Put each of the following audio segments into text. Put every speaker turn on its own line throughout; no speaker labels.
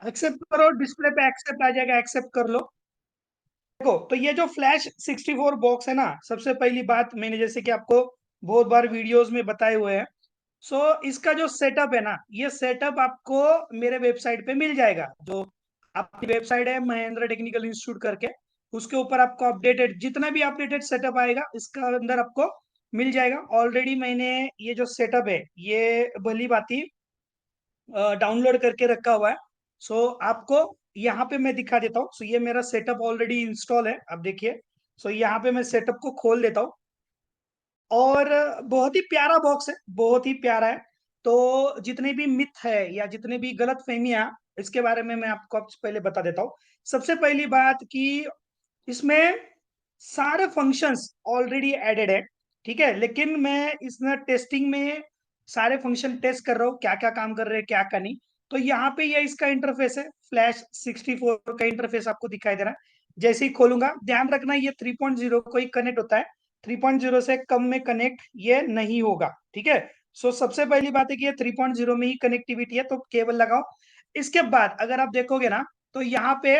Accept करो, display पे accept आ जाएगा, एक्सेप्ट कर लो। देखो, तो ये जो फ्लैश 64 बॉक्स है ना, सबसे पहली बात मैंने जैसे कि आपको बहुत बार वीडियोस में बताए हुए हैं। सो इसका जो सेटअप है ना, ये सेटअप आपको मेरे वेबसाइट पे मिल जाएगा। जो आपकी वेबसाइट है महेंद्र टेक्निकल इंस्टीट्यूट करके, उसके ऊपर आपको अपडेटेड जितना भी अपडेटेड सेटअप आएगा इसका अंदर आपको मिल जाएगा। ऑलरेडी मैंने ये जो सेटअप है ये भली भांति डाउनलोड करके रखा हुआ है। सो आपको यहाँ पे मैं दिखा देता हूँ। सो ये मेरा सेटअप ऑलरेडी इंस्टॉल है, अब देखिए। सो यहाँ पे मैं सेटअप को खोल देता हूँ, और बहुत ही प्यारा बॉक्स है, बहुत ही प्यारा है। तो जितने भी मिथ है या जितने भी गलत फहमियां, इसके बारे में मैं आपको अब पहले बता देता हूँ। सबसे पहली बात कि इसमें सारे फंक्शंस ऑलरेडी एडेड है, ठीक है। लेकिन मैं इसमें टेस्टिंग में सारे फंक्शन टेस्ट कर रहा हूँ, क्या क्या काम कर रहे हैं क्या क्या नहीं। तो यहाँ पे ये इसका इंटरफेस है, फ्लैश 64 का इंटरफेस आपको दिखाई दे रहा है। जैसे ही खोलूंगा, ध्यान रखना ये 3.0 को ही कनेक्ट होता है, 3.0 से कम में कनेक्ट ये नहीं होगा, ठीक है। सो सबसे पहली बात है कि ये 3.0 में ही कनेक्टिविटी है, तो केबल लगाओ। इसके बाद अगर आप देखोगे ना, तो यहाँ पे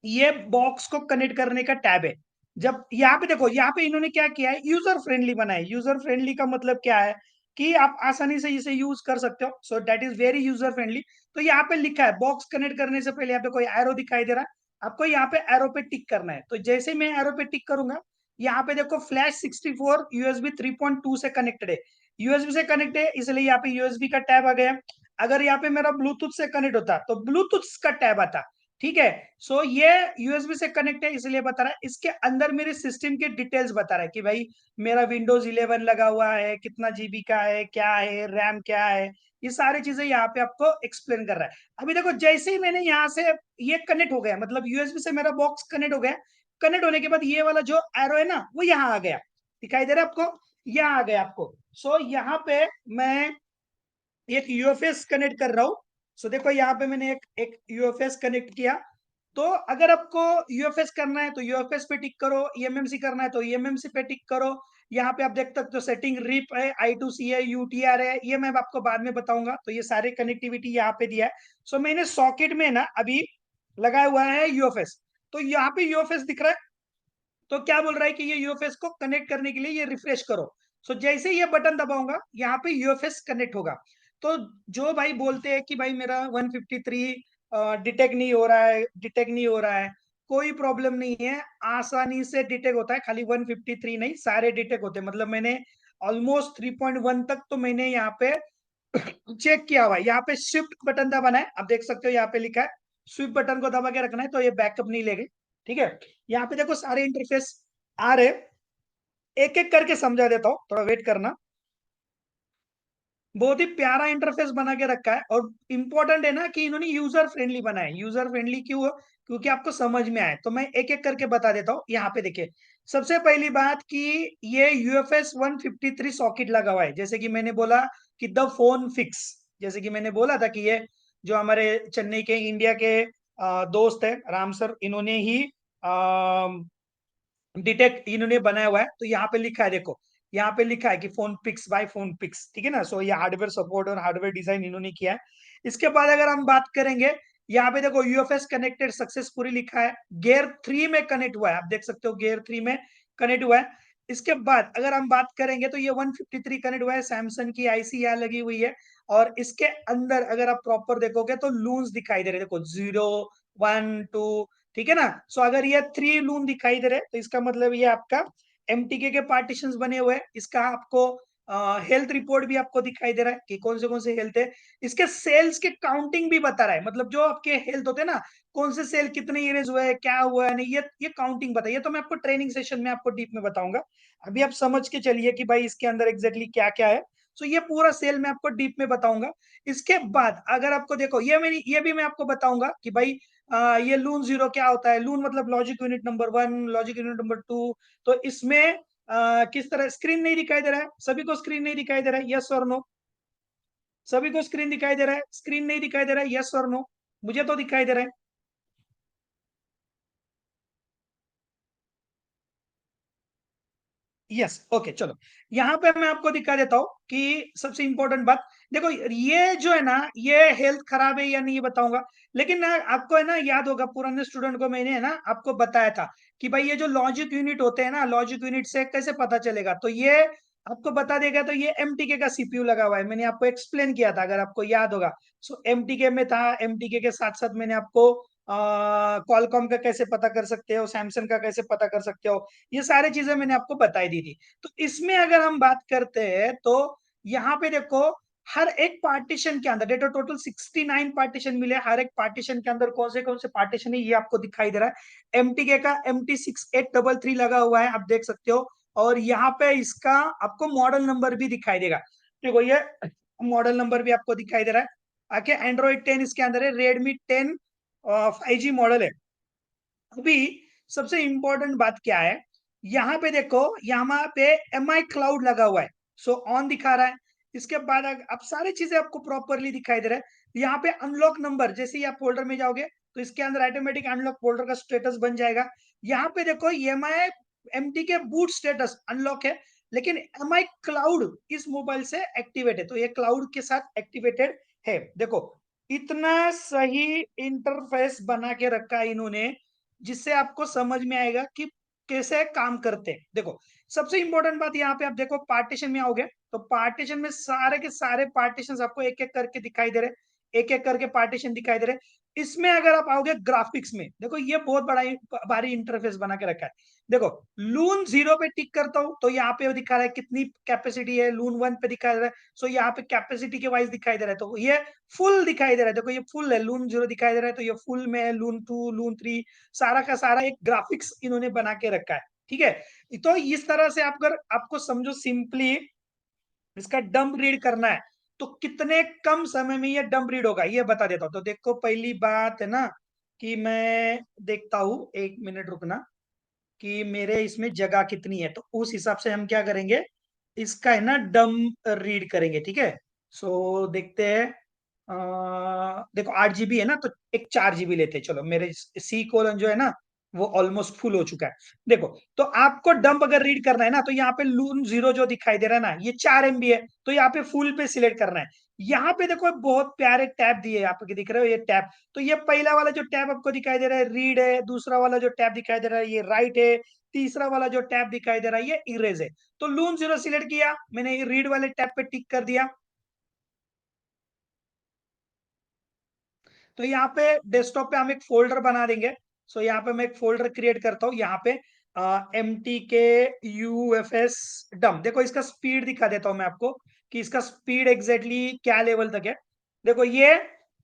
ये बॉक्स को कनेक्ट करने का टैब है। जब यहाँ पे देखो, यहाँ पे इन्होंने क्या किया है, यूजर फ्रेंडली बनाया है। यूजर फ्रेंडली का मतलब क्या है कि आप आसानी से इसे यूज कर सकते हो। So that is very user friendly. तो यहाँ पे लिखा है बॉक्स कनेक्ट करने से पहले यहाँ पे कोई एरो दिखाई दे रहा है, आपको यहाँ पे एरो पे टिक करना है। तो जैसे मैं एरो पे टिक करूंगा, यहाँ पे देखो फ्लैश 64 यूएसबी 3.2 से कनेक्टेड है। यूएसबी से कनेक्ट है इसलिए यहाँ पे यूएसबी का टैब आ गया। अगर यहाँ पे मेरा ब्लूटूथ से कनेक्ट होता तो ब्लूटूथ का टैब आता, ठीक है। सो ये यूएसबी से कनेक्ट है इसलिए बता रहा है। इसके अंदर मेरे सिस्टम के डिटेल्स बता रहा है कि भाई मेरा विंडोज 11 लगा हुआ है, कितना जीबी का है, क्या है रैम, क्या है, ये सारी चीजें यहाँ पे आपको एक्सप्लेन कर रहा है। अभी देखो, जैसे ही मैंने यहाँ से ये कनेक्ट हो गया, मतलब यूएसबी से मेरा बॉक्स कनेक्ट हो गया। कनेक्ट होने के बाद ये वाला जो एरो है ना, वो यहाँ आ गया, दिखाई दे रहा है आपको, यहाँ आ गया आपको। सो यहाँ पे मैं एक यूएफएस कनेक्ट कर रहा हूं। सो देखो यहाँ पे मैंने एक यूएफएस कनेक्ट किया। तो अगर आपको यूएफएस करना है तो यूएफएस पे टिक करो, ईएमएमसी करना है तो ईएमएमसी पे टिक करो। यहाँ पे आप देख सकते हो सेटिंग रिप है, I2C है, यूटीआर है, ये मैं आपको बाद में बताऊंगा। तो ये सारे कनेक्टिविटी यहाँ पे दिया है। सो मैंने सॉकेट में ना अभी लगाया हुआ है यूएफएस। तो यहाँ पे यूएफएस दिख रहा है। तो क्या बोल रहा है कि ये यूएफएस को कनेक्ट करने के लिए ये रिफ्रेश करो। सो जैसे ही ये बटन दबाऊंगा, यहाँ पे यूएफएस कनेक्ट होगा। तो जो भाई बोलते हैं कि भाई मेरा 153 डिटेक्ट नहीं हो रहा है, डिटेक्ट नहीं हो रहा है, कोई प्रॉब्लम नहीं है, आसानी से डिटेक्ट होता है। खाली 153 नहीं, सारे डिटेक्ट होते हैं। मतलब मैंने ऑलमोस्ट 3.1 तक तो मैंने यहाँ पे चेक किया हुआ है। यहाँ पे शिफ्ट बटन दबाना है, आप देख सकते हो यहाँ पे लिखा है स्विफ्ट बटन को दबा के रखना है, तो ये बैकअप नहीं लेगी, ठीक है। यहाँ पे देखो सारे इंटरफेस आ रहे, एक एक करके समझा देता हूँ, थोड़ा वेट करना। बहुत ही प्यारा इंटरफेस बना के रखा है, और इंपॉर्टेंट है ना कि इन्होंने यूजर फ्रेंडली बनाया है। यूजर फ्रेंडली क्यों? क्योंकि आपको समझ में आए। तो मैं एक एक करके बता देता हूँ। यहाँ पे देखिए, सबसे पहली बात कि ये यूएफएस 153 सॉकेट लगा हुआ है। जैसे कि मैंने बोला कि द फोन फिक्स, जैसे कि मैंने बोला था कि ये जो हमारे चेन्नई के इंडिया के दोस्त है राम सर, इन्होंने ही डिटेक्ट इन्होंने बनाया हुआ है। तो यहाँ पे लिखा है, देखो यहाँ पे लिखा है कि phone picks by phone picks, ठीक है ना। सो ये हार्डवेयर सपोर्ट और हार्डवेयर डिजाइन इन्होंने किया है। इसके बाद अगर हम बात करेंगे, यहाँ पे देखो यूएफएस कनेक्टेड सक्सेसफुली लिखा है, गियर 3 में कनेक्ट हुआ है, आप देख सकते हो गियर 3 में कनेक्ट हुआ है। इसके बाद अगर हम बात करेंगे तो ये 153 कनेक्ट हुआ है, सैमसंग की आईसी यहाँ लगी हुई है। और इसके अंदर अगर आप प्रॉपर देखोगे तो लून्स दिखाई दे रहे हैं, देखो 0 1 2, ठीक है ना। सो अगर ये 3 लून दिखाई दे रहे तो इसका मतलब ये आपका एमटीके के पार्टीशंस बने हुए हैं। इसका आपको हेल्थ रिपोर्ट भी आपको दिखाई दे रहा है कि कौन से हेल्थ है। इसके सेल्स के काउंटिंग भी बता रहा है, मतलब जो आपके हेल्थ होते हैं ना, कौन से सेल कितने इरेज हुए हैं, क्या हुआ है नहीं, ये काउंटिंग बताइए। तो मैं आपको ट्रेनिंग सेशन में आपको डीप में बताऊंगा। अभी आप समझ के चलिए कि भाई इसके अंदर एग्जैक्टली क्या क्या है। सो ये पूरा सेल मैं आपको डीप में बताऊंगा। इसके बाद अगर आपको देखो, ये भी मैं आपको बताऊंगा कि भाई ये लून जीरो क्या होता है। लून मतलब logic unit number 1, logic unit number 2। तो इसमें किस तरह स्क्रीन नहीं दिखाई दे रहा है, सभी को स्क्रीन नहीं दिखाई दे रहा है, यस और नो? सभी को स्क्रीन दिखाई दे रहा है, स्क्रीन नहीं दिखाई दे रहा है, यस और नो? मुझे तो दिखाई दे रहा है। यस, ओके, चलो यहाँ पे मैं आपको दिखा देता हूँ कि सबसे इंपॉर्टेंट बात देखो, ये जो है ना, ये हेल्थ खराब है या नहीं ये बताऊंगा, लेकिन ना आपको है ना याद होगा, पुराने स्टूडेंट को मैंने है ना आपको बताया था कि भाई ये जो लॉजिक यूनिट होते हैं ना, लॉजिक यूनिट से कैसे पता चलेगा, तो ये आपको बता देगा। तो ये एमटीके का सीपीयू लगा हुआ है, मैंने आपको एक्सप्लेन किया था अगर आपको याद होगा। सो एमटीके में था, एमटीके के साथ साथ मैंने आपको क्वालकॉम का कैसे पता कर सकते हो, सैमसंग का कैसे पता कर सकते हो, ये सारी चीजें मैंने आपको बताई दी थी। तो इसमें अगर हम बात करते हैं तो यहाँ पे देखो, हर एक पार्टीशन के अंदर डेटा टोटल 69 पार्टीशन मिले, हर एक पार्टीशन के अंदर कौन से पार्टीशन है ये आपको दिखाई दे रहा है। एमटीके का MT6833 लगा हुआ है, आप देख सकते हो। और यहाँ पे इसका आपको मॉडल नंबर भी दिखाई देगा, देखो ये मॉडल नंबर भी आपको दिखाई दे रहा है। आके एंड्रॉइड 10 इसके अंदर है, Redmi 10 5G मॉडल है। अभी सबसे इंपॉर्टेंट बात क्या है, यहाँ पे देखो, यहाँ पे MI क्लाउड लगा हुआ है, सो ऑन दिखा रहा है। इसके बाद अब सारी चीजें आपको प्रॉपरली दिखाई दे रहा है। यहाँ पे अनलॉक नंबर, जैसे ही आप फोल्डर में जाओगे तो इसके अंदर ऑटोमेटिक अनलॉक फोल्डर का स्टेटस बन जाएगा। यहाँ पे देखो MI MT के बूट स्टेटस अनलॉक है, लेकिन MI क्लाउड इस मोबाइल से एक्टिवेट है, तो ये क्लाउड के साथ एक्टिवेटेड है। देखो इतना सही इंटरफेस बना के रखा है इन्होंने, जिससे आपको समझ में आएगा कि कैसे काम करते हैं। देखो सबसे इंपॉर्टेंट बात यहाँ पे आप देखो, पार्टीशन में आओगे तो पार्टीशन में सारे के सारे पार्टीशन आपको एक एक करके दिखाई दे रहे, एक एक करके पार्टीशन दिखाई दे रहे। इसमें अगर आप आओगे ग्राफिक्स में, देखो ये बहुत बड़ा भारी इंटरफेस बना के रखा है। देखो लून 0 पे टिक करता हूं तो यहाँ पे दिखा रहा है कितनी कैपेसिटी है, लून 1 पे दिखा रहा है, सो यहाँ पे कैपेसिटी के वाइज दिखाई दे रहा है, तो ये फुल दिखाई दे रहा है। देखो ये फुल है, लून 0 दिखाई दे रहा है, तो ये फुल में है, लून 2 लून 3 सारा का सारा एक ग्राफिक्स इन्होंने बना के रखा है, ठीक है। तो इस तरह से आप अगर आपको समझो सिंपली इसका डंप रीड करना है तो कितने कम समय में ये डंप रीड होगा ये बता देता हूं। तो देखो पहली बात है ना कि मैं देखता हूं, 1 मिनट रुकना, कि मेरे इसमें जगह कितनी है, तो उस हिसाब से हम क्या करेंगे, इसका है ना डंप रीड करेंगे, ठीक है। सो देखते हैं, देखो 8 GB है ना, तो एक 4 GB लेते हैं। चलो मेरे C: जो है ना वो ऑलमोस्ट फुल हो चुका है। देखो तो आपको डंप अगर रीड करना है ना, तो यहाँ पे लून 0 जो दिखाई दे रहा है ना, ये 4 MB है, तो यहाँ पे फुल पे सिलेक्ट करना है। यहाँ पे देखो बहुत प्यारे टैब दिए, आपको दिख रहे हो ये टैब, तो ये पहला वाला जो टैब आपको दिखाई दे रहा है रीड है, दूसरा वाला जो टैब दिखाई दे रहा है ये राइट है, तीसरा वाला जो टैब दिखाई दे रहा है ये इरेज है। तो लून 0 सिलेक्ट किया मैंने, रीड वाले टैब पे टिक कर दिया। तो यहाँ पे डेस्कटॉप पे हम एक फोल्डर बना देंगे। सो यहाँ पे मैं एक फोल्डर क्रिएट करता हूँ, यहाँ पे MTK UFS डम, देखो इसका स्पीड दिखा देता हूँ मैं आपको कि इसका स्पीड एग्जैक्टली क्या लेवल तक है। देखो ये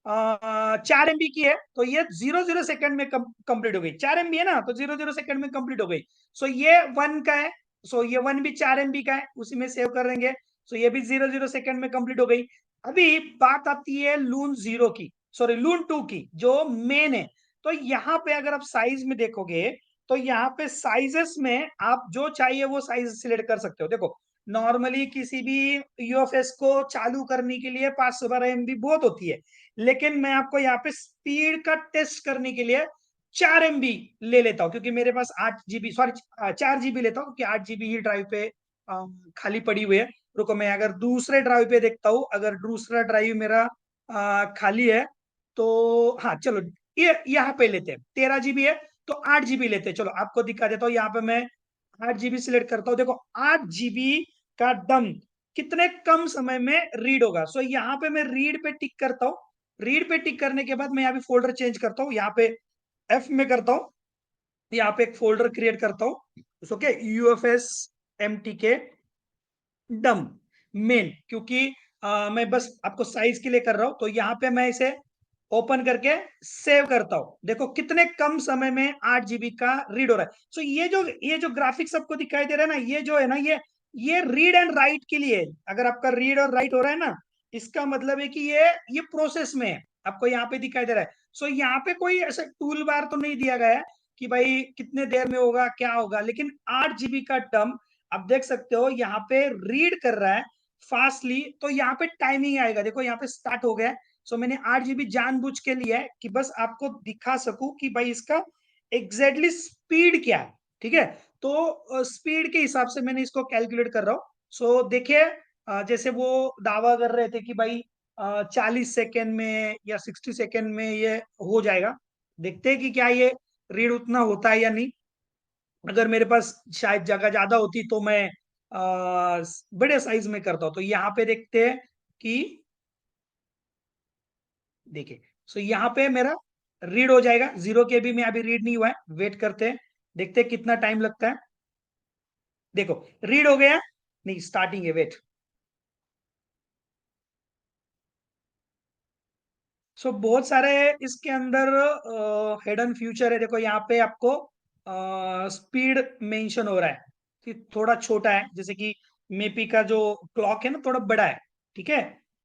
4 MB की है, तो ये 0 0 सेकंड में कंप्लीट हो गई। 4 MB है ना, तो 0 0 सेकंड में कंप्लीट हो गई। सो ये 1 का है, सो ये 1 भी 4 MB का है, उसी में सेव कर देंगे। सो ये भी 0 0 सेकंड में कंप्लीट हो गई। अभी बात आती है लून 0 की, सॉरी लून 2 की जो मेन है। तो यहाँ पे अगर आप साइज में देखोगे तो यहाँ पे साइजेस में आप जो चाहिए वो साइज सिलेक्ट कर सकते हो। देखो नॉर्मली किसी भी यूएफएस को चालू करने के लिए 512 MB बहुत होती है, लेकिन मैं आपको यहाँ पे स्पीड का टेस्ट करने के लिए 4 MB ले लेता हूँ, क्योंकि मेरे पास 8 GB, सॉरी 4 GB लेता हूँ, क्योंकि 8 GB ही ड्राइव पे खाली पड़ी हुई है। रुको मैं अगर दूसरे ड्राइव पे देखता हूँ, अगर दूसरा ड्राइव मेरा खाली है तो हाँ चलो, ये यहाँ पे लेते हैं, 13 GB है तो 8 GB लेते हैं। चलो आपको दिखा देता हूँ, यहाँ पे मैं 8 GB सिलेक्ट करता हूँ। देखो 8 GB का डम कितने कम समय में रीड होगा। सो यहाँ पे मैं रीड पे टिक करता हूँ, रीड पे टिक करने के बाद मैं यहाँ पे फोल्डर चेंज करता हूँ, यहाँ पे F में करता हूँ, यहाँ पे एक फोल्डर क्रिएट करता हूँ, ओके, UFS MTK डम मेन, क्योंकि मैं बस आपको साइज के लिए कर रहा हूं। तो यहाँ पे मैं इसे ओपन करके सेव करता हूं, देखो कितने कम समय में 8 GB का रीड हो रहा है। सो ये जो ग्राफिक्स आपको दिखाई दे रहा है ना, ये जो है ना, ये रीड एंड राइट के लिए है। अगर आपका रीड और राइट हो रहा है ना, इसका मतलब है कि ये प्रोसेस में है, आपको यहाँ पे दिखाई दे रहा है। सो यहाँ पे कोई ऐसा टूल बार तो नहीं दिया गया है कि भाई कितने देर में होगा क्या होगा, लेकिन 8 GB का टर्म आप देख सकते हो यहाँ पे रीड कर रहा है फास्टली, तो यहाँ पे टाइमिंग आएगा, देखो यहाँ पे स्टार्ट हो गया है। सो मैंने 8 GB जानबूझ के लिया है कि बस आपको दिखा सकूं कि भाई इसका एग्जैक्टली स्पीड क्या है। ठीक है। तो स्पीड के हिसाब से मैंने इसको कैलकुलेट कर रहा हूँ। सो देखिए, जैसे वो दावा कर रहे थे कि भाई 40 सेकेंड में या 60 सेकेंड में ये हो जाएगा। देखते हैं कि क्या ये रीड उतना होता है या नहीं। अगर मेरे पास शायद जगह ज्यादा होती तो मैं बड़े साइज में करता हूँ। तो यहाँ पे देखते हैं कि, देखिए, सो यहाँ पे मेरा रीड हो जाएगा। 0 KB में अभी रीड नहीं हुआ है, वेट करते हैं, देखते हैं कितना टाइम लगता है। देखो, रीड हो गया, नहीं स्टार्टिंग है, वेट। सो बहुत सारे इसके अंदर हिडन फ्यूचर है। देखो यहाँ पे आपको स्पीड मेंशन हो रहा है कि थोड़ा छोटा है, जैसे कि मेपी का जो क्लॉक है ना थोड़ा बड़ा है। ठीक है।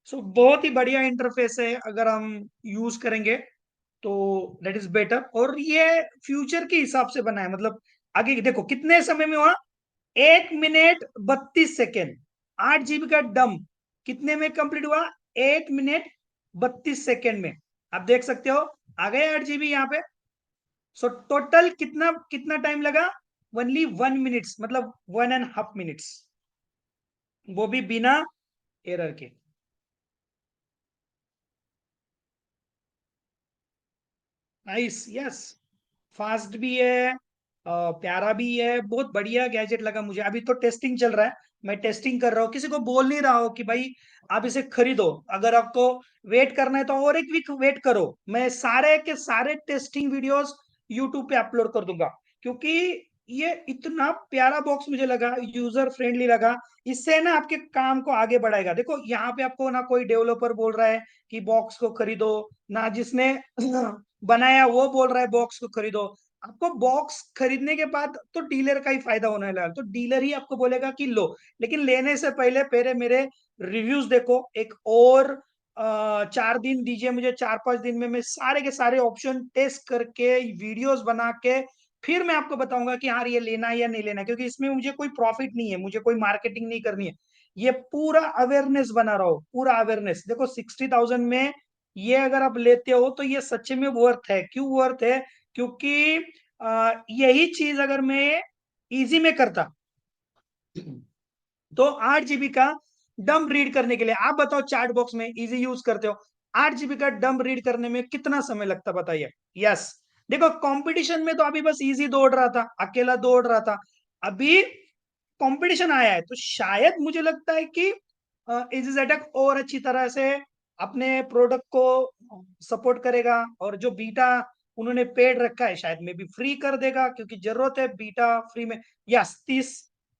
सो बहुत ही बढ़िया इंटरफेस है, अगर हम यूज करेंगे तो दैट इज बेटर। और ये फ्यूचर के हिसाब से बना है, मतलब आगे देखो कितने समय में हुआ, 1 मिनट 32 सेकेंड। 8 GB का डम कितने में कंप्लीट हुआ, 1 मिनट 32 सेकेंड में। आप देख सकते हो, आ गए 8 GB यहाँ पे। सो टोटल कितना कितना टाइम लगा, ओनली 1 मिनट्स, मतलब 1.5 मिनट्स, वो भी बिना एरर के। नाइस, यस, फास्ट भी है, प्यारा भी है, बहुत बढ़िया गैजेट लगा मुझे। अभी तो टेस्टिंग चल रहा है, मैं टेस्टिंग कर रहा हूँ, किसी को बोल नहीं रहा हूँ कि भाई आप इसे खरीदो। अगर आपको वेट करना है तो और एक वीक वेट करो, मैं सारे के सारे टेस्टिंग वीडियोस यूट्यूब पे अपलोड कर दूंगा। क्योंकि ये इतना प्यारा बॉक्स मुझे लगा, यूजर फ्रेंडली लगा। इससे ना आपके काम को आगे बढ़ाएगा। देखो यहाँ पे आपको ना कोई डेवलपर बोल रहा है कि बॉक्स को खरीदो, ना जिसने बनाया वो बोल रहा है बॉक्स को खरीदो। आपको बॉक्स खरीदने के बाद तो डीलर का ही फायदा होने लगा, तो डीलर ही आपको बोलेगा कि लो। लेकिन लेने से पहले पहले मेरे रिव्यूज देखो, एक और 4 दिन दीजिए मुझे, 4-5 दिन में मैं सारे के सारे ऑप्शन टेस्ट करके वीडियोस बना के फिर मैं आपको बताऊंगा कि हाँ ये लेना है या नहीं लेना है। क्योंकि इसमें मुझे कोई प्रॉफिट नहीं है, मुझे कोई मार्केटिंग नहीं करनी है, ये पूरा अवेयरनेस बना रहा हो, पूरा अवेयरनेस। देखो 60,000 में ये अगर आप लेते हो तो ये सच में वर्थ है। क्यों वर्थ है, क्योंकि यही चीज अगर मैं इजी में करता तो 8 GB का डंप रीड करने के लिए, आप बताओ चैट बॉक्स में इजी यूज करते हो, 8 GB का डंप रीड करने में कितना समय लगता बताइए। यस, देखो कंपटीशन में तो अभी बस इजी दौड़ रहा था, अकेला दौड़ रहा था। अभी कंपटीशन आया है तो शायद मुझे लगता है कि इजी जेटक और अच्छी तरह से अपने प्रोडक्ट को सपोर्ट करेगा। और जो बीटा उन्होंने पेड रखा है शायद में भी फ्री कर देगा, क्योंकि जरूरत है बीटा फ्री में। यस, 30।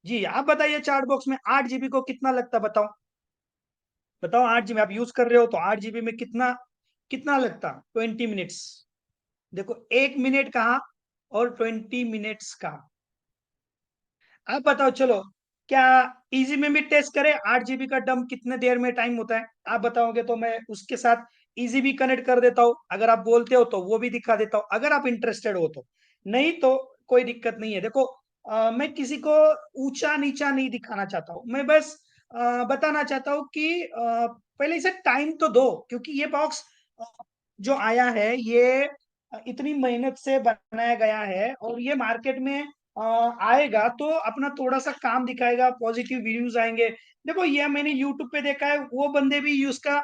जी आप बताइए, चार्ट बॉक्स में 8 GB को कितना लगता, बताओ बताओ। 8 GB आप यूज कर रहे हो तो 8 GB में कितना कितना लगता, 20 मिनट्स। देखो 1 मिनट कहाँ और 20 मिनट्स का। आप बताओ, चलो क्या इजी में भी टेस्ट करें, 8 GB का डंप कितने देर में टाइम होता है। आप बताओगे तो मैं उसके साथ इजी भी कनेक्ट कर देता हूँ, अगर आप बोलते हो तो वो भी दिखा देता हूँ, अगर आप इंटरेस्टेड हो तो। नहीं तो कोई दिक्कत नहीं है। देखो मैं किसी को ऊंचा नीचा नहीं दिखाना चाहता हूँ, मैं बस बताना चाहता हूँ कि पहले इसे टाइम तो दो। क्योंकि ये बॉक्स जो आया है ये इतनी मेहनत से बनाया गया है, और ये मार्केट में आएगा तो अपना थोड़ा सा काम दिखाएगा, पॉजिटिव व्यूज आएंगे। देखो ये मैंने यूट्यूब पे देखा है, वो बंदे भी उसका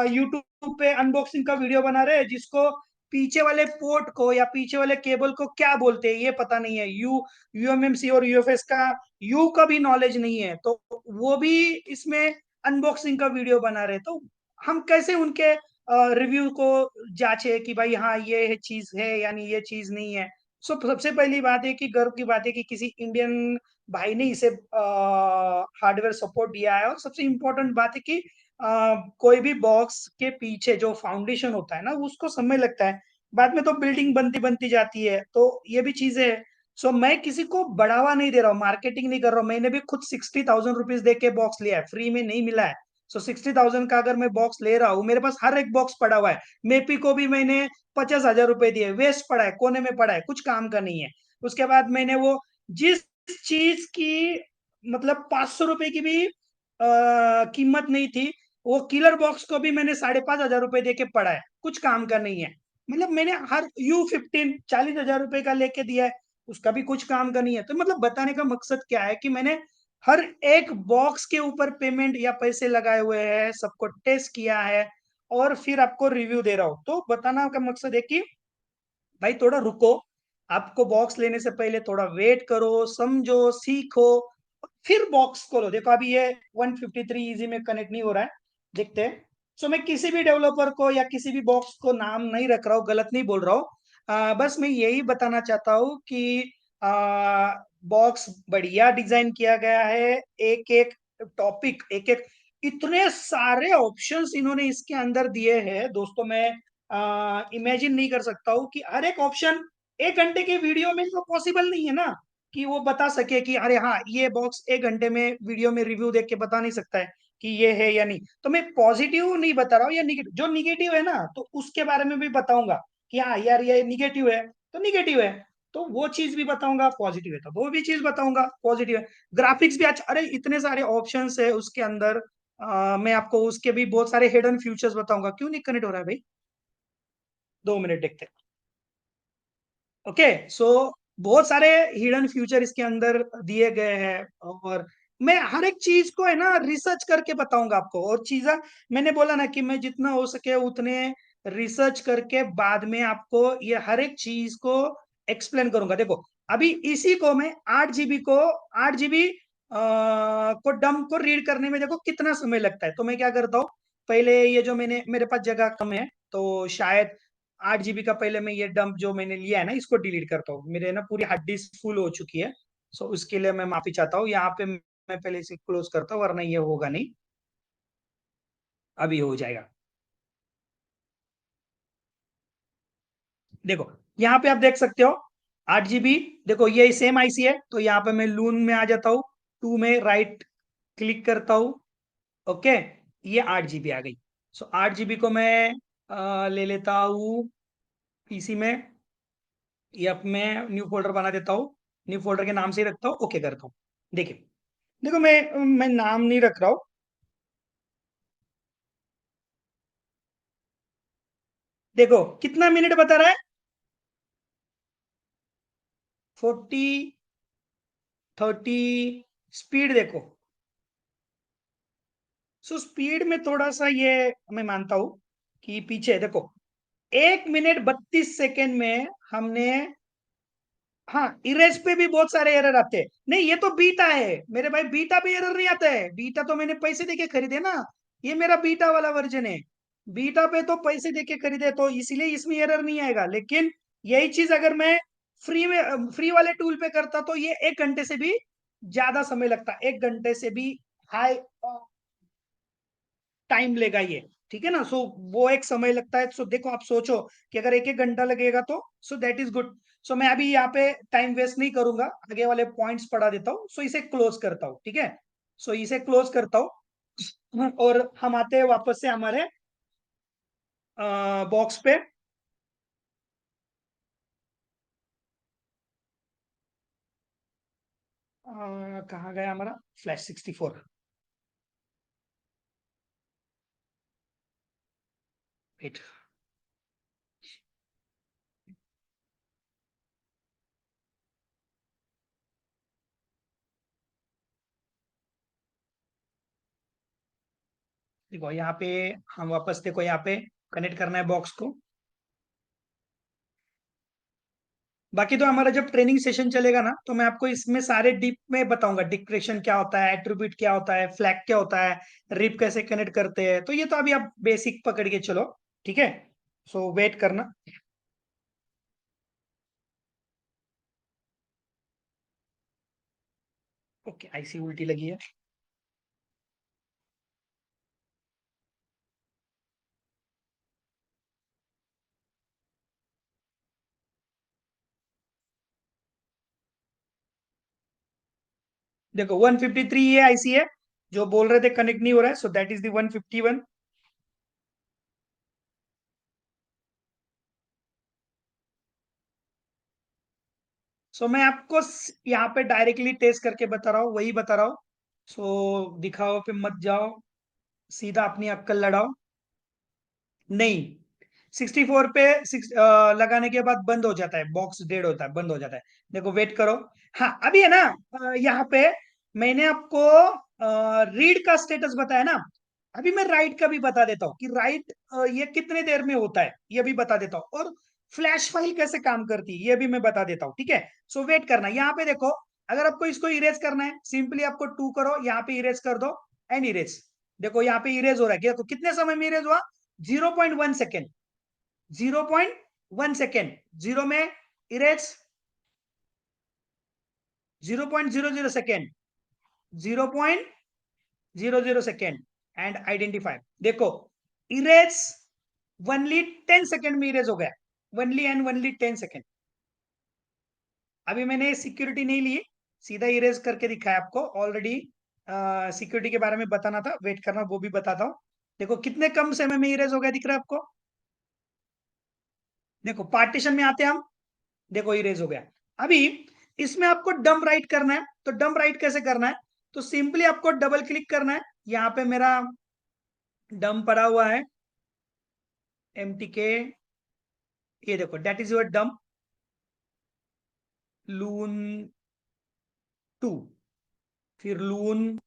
यूट्यूब पे अनबॉक्सिंग का वीडियो बना रहे हैं, जिसको पीछे वाले पोर्ट को या पीछे वाले केबल को क्या बोलते हैं ये पता नहीं है, यूएमएमसी और यूएफएस का यू का भी नॉलेज नहीं है, तो वो भी इसमें अनबॉक्सिंग का वीडियो बना रहे हैं। तो हम कैसे उनके रिव्यू को जांचे कि भाई हाँ ये चीज है यानी ये चीज नहीं है। सो सबसे पहली बात है कि गर्व की बात है कि किसी इंडियन भाई ने इसे हार्डवेयर सपोर्ट दिया है। और सबसे इम्पोर्टेंट बात है कि कोई भी बॉक्स के पीछे जो फाउंडेशन होता है ना उसको समय लगता है, बाद में तो बिल्डिंग बनती बनती जाती है। तो ये भी चीजें है। सो मैं किसी को बढ़ावा नहीं दे रहा हूँ, मार्केटिंग नहीं कर रहा हूँ। मैंने भी खुद 60,000 रुपीज दे के बॉक्स लिया है, फ्री में नहीं मिला है। सो 60,000 का अगर मैं बॉक्स ले रहा हूँ, मेरे पास हर एक बॉक्स पड़ा हुआ है। मेपी को भी मैंने 50,000 रुपए दिए, वेस्ट पड़ा है, कोने में पड़ा है, कुछ काम का नहीं है। उसके बाद मैंने वो जिस चीज की मतलब 500 रुपए की भी कीमत नहीं थी, वो किलर बॉक्स को भी मैंने 5,500 रुपए दे के पड़ा है, कुछ काम का नहीं है। मतलब मैंने हर U15 40,000 रुपए का लेके दिया है। उसका भी कुछ काम का नहीं है। तो मतलब बताने का मकसद क्या है कि मैंने हर एक बॉक्स के ऊपर पेमेंट या पैसे लगाए हुए हैं, सबको टेस्ट किया है और फिर आपको रिव्यू दे रहा हूँ। तो बताना का मकसद है कि भाई थोड़ा रुको, आपको बॉक्स लेने से पहले थोड़ा वेट करो, समझो, सीखो, फिर बॉक्स खोलो। देखो अभी ये 153 इजी में कनेक्ट नहीं हो रहा है, देखते हैं। सो मैं किसी भी डेवलपर को या किसी भी बॉक्स को नाम नहीं रख रहा हूँ, गलत नहीं बोल रहा हूँ। बस मैं यही बताना चाहता हूँ कि बॉक्स बढ़िया डिजाइन किया गया है, एक एक टॉपिक, एक एक, इतने सारे ऑप्शंस इन्होंने इसके अंदर दिए हैं दोस्तों। मैं इमेजिन नहीं कर सकता हूँ कि हर एक ऑप्शन 1 घंटे के वीडियो में तो पॉसिबल नहीं है ना, कि वो बता सके कि अरे हाँ ये बॉक्स 1 घंटे में वीडियो में रिव्यू देख के बता नहीं सकता है कि ये है या नहीं। तो मैं पॉजिटिव नहीं बता रहा हूँ या निगेटिव, जो निगेटिव है ना तो उसके बारे में भी बताऊंगा कि हाँ यार ये निगेटिव है तो निगेटिव है, तो वो चीज भी बताऊंगा। पॉजिटिव है तो वो भी चीज बताऊंगा पॉजिटिव है। ग्राफिक्स भी अच्छा, अरे इतने सारे ऑप्शंस है उसके अंदर। मैं आपको उसके भी बहुत सारे हिडन फ्यूचर्स बताऊंगा। क्यों नहीं कनेक्ट हो रहा है भाई? 2 मिनट देखते हैं। ओके सो बहुत सारे हिडन फ्यूचर इसके अंदर दिए गए हैं, और मैं हर एक चीज को है ना रिसर्च करके बताऊंगा आपको। और चीजें मैंने बोला ना कि मैं जितना हो सके उतने रिसर्च करके बाद में आपको ये हर एक चीज को एक्सप्लेन करूंगा। देखो अभी इसी को मैं 8 GB को, 8 GB को डंप को रीड करने में देखो कितना समय लगता है। तो मैं क्या करता हूँ, पहले ये जो मैंने, मेरे पास जगह कम है तो शायद 8 GB का पहले मैं ये डंप जो मैंने लिया है ना इसको डिलीट करता हूँ। मेरे ना पूरी हार्ड डिस्क फुल हो चुकी है। सो उसके लिए मैं माफी चाहता हूँ। यहाँ पे मैं पहले इसे क्लोज करता हूँ, वरना ये होगा नहीं। अभी हो जाएगा। देखो यहाँ पे आप देख सकते हो 8 GB। देखो ये सेम आईसी है, तो यहाँ पे मैं लून में आ जाता हूँ, 2 में राइट क्लिक करता हूँ। ओके, ये 8 GB आ गई। सो 8 GB को मैं ले लेता हूँ पीसी में। ये अब मैं न्यू फोल्डर बना देता हूँ, न्यू फोल्डर के नाम से ही रखता हूँ, ओके करता हूँ। देखिए, देखो मैं नाम नहीं रख रहा हूँ। देखो कितना मिनट बता रहा है, 40, 30। स्पीड देखो, सो स्पीड में थोड़ा सा ये मैं मानता हूं कि पीछे देखो 1 मिनट 32 सेकेंड में हमने, हाँ इरेज पे भी बहुत सारे एरर आते हैं। नहीं ये तो बीटा है मेरे भाई, बीटा पे एरर नहीं आता है। बीटा तो मैंने पैसे देके खरीदे ना, ये मेरा बीटा वाला वर्जन है। बीटा पे तो पैसे देके खरीदे तो इसीलिए इसमें एरर नहीं आएगा। लेकिन यही चीज अगर मैं फ्री में, फ्री वाले टूल पे करता तो ये 1 घंटे से भी ज्यादा समय लगता, 1 घंटे से भी हाई टाइम लेगा ये। ठीक है ना? सो वो एक समय लगता है। सो देखो आप सोचो कि अगर 1 1 घंटा लगेगा तो सो दैट इज गुड। सो मैं अभी यहाँ पे टाइम वेस्ट नहीं करूंगा, आगे वाले पॉइंट्स पढ़ा देता हूँ। सो इसे क्लोज करता हूँ, ठीक है? सो इसे क्लोज करता हूँ और हम आते हैं वापस से हमारे बॉक्स पे। कहाँ गया हमारा फ्लैश 64? वेट, देखो यहाँ पे हम वापस, देखो यहाँ पे कनेक्ट करना है बॉक्स को। बाकी तो हमारा जब ट्रेनिंग सेशन चलेगा ना तो मैं आपको इसमें सारे डीप में बताऊंगा, डिक्रेशन क्या होता है, एट्रीब्यूट क्या होता है, फ्लैग क्या होता है, रिप कैसे कनेक्ट करते हैं। तो ये तो अभी आप बेसिक पकड़ के चलो, ठीक है? सो वेट करना। ओके, आईसी उल्टी लगी है। देखो 153 ये आईसी है जो बोल रहे थे कनेक्ट नहीं हो रहा है, सो दैट इज द 151। सो मैं आपको यहाँ पे डायरेक्टली टेस्ट करके बता रहा हूँ, वही बता रहा हूँ। सो दिखाओ पे मत जाओ, सीधा अपनी अक्कल लड़ाओ। नहीं, 64 पे लगाने के बाद बंद हो जाता है, बॉक्स डेड होता है, बंद हो जाता है। देखो वेट करो। हाँ अभी है ना, यहाँ पे मैंने आपको रीड का स्टेटस बताया ना। अभी मैं राइट का भी बता देता हूँ कि राइट ये कितने देर में होता है, ये भी बता देता हूँ। और फ्लैश फाइल कैसे काम करती है ये भी मैं बता देता हूँ, ठीक है। सो वेट करना, यहाँ पे देखो। अगर आपको इसको इरेज करना है, सिंपली आपको 2 करो, यहाँ पे इरेज कर दो एंड इरेज। देखो यहाँ पे इरेज हो रहा है, देखो कितने समय में इरेज हुआ, 0.1 सेकेंड। 0.1 सेकेंड, जीरो में erase, 0.00 second, 0.00 second and identify. देखो इरेज वनली 10 सेकेंड में इरेज हो गया, वनली एंड वनली 10 सेकेंड। अभी मैंने सिक्योरिटी नहीं ली, सीधा इरेज करके दिखाया आपको ऑलरेडी। सिक्योरिटी के बारे में बताना था, वेट करना वो भी बताता हूँ। देखो कितने कम समय में इरेज हो गया, दिख रहा है आपको। देखो पार्टीशन में आते हैं हम, देखो इरेज हो गया। अभी इसमें आपको डंप राइट करना है, तो डंप राइट कैसे करना है, तो सिंपली आपको डबल क्लिक करना है। यहाँ पे मेरा डंप पड़ा हुआ है, MTK, ये देखो दैट इज योर डंप लून 2, फिर लून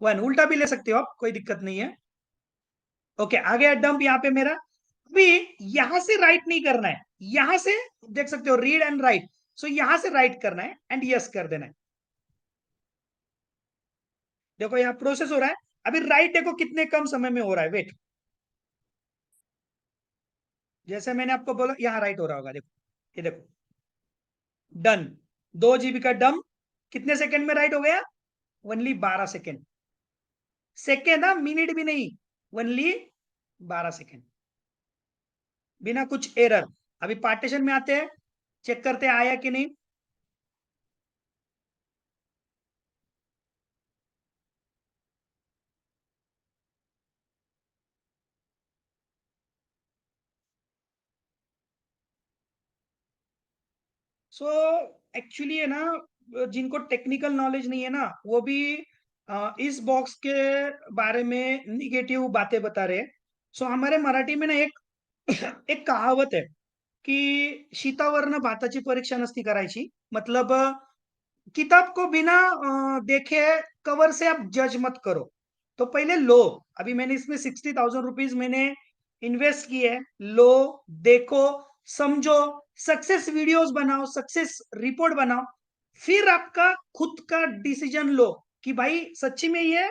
1, उल्टा भी ले सकते हो आप, कोई दिक्कत नहीं है। ओके आ गया डंप यहाँ पे मेरा। अभी यहां से राइट नहीं करना है, यहां से देख सकते हो रीड एंड राइट। सो यहां से राइट करना है एंड यस कर देना है। देखो यहाँ प्रोसेस हो रहा है। अभी राइट देखो कितने कम समय में हो रहा है, वेट। जैसे मैंने आपको बोला यहाँ राइट हो रहा होगा, देखो ये देखो डन। 2 GB का डम कितने सेकंड में राइट हो गया, ओनली 12 सेकंड। सेकेंड ना, मिनट भी नहीं, ओनली 12 सेकंड, बिना कुछ एरर। अभी पार्टीशन में आते हैं, चेक करते हैं आया कि नहीं। सो एक्चुअली है ना, जिनको टेक्निकल नॉलेज नहीं है ना वो भी इस बॉक्स के बारे में निगेटिव बातें बता रहे हैं। सो हमारे मराठी में ना एक एक कहावत है की शीतावरनं भाताची परीक्षा नसती करायची। मतलब किताब को बिना देखे कवर से आप जज मत करो। तो पहले लो, अभी मैंने इसमें 60,000 रुपीज मैंने इन्वेस्ट किए है। लो, देखो, समझो, सक्सेस वीडियोस बनाओ, सक्सेस रिपोर्ट बनाओ, फिर आपका खुद का डिसीजन लो कि भाई सच्ची में ये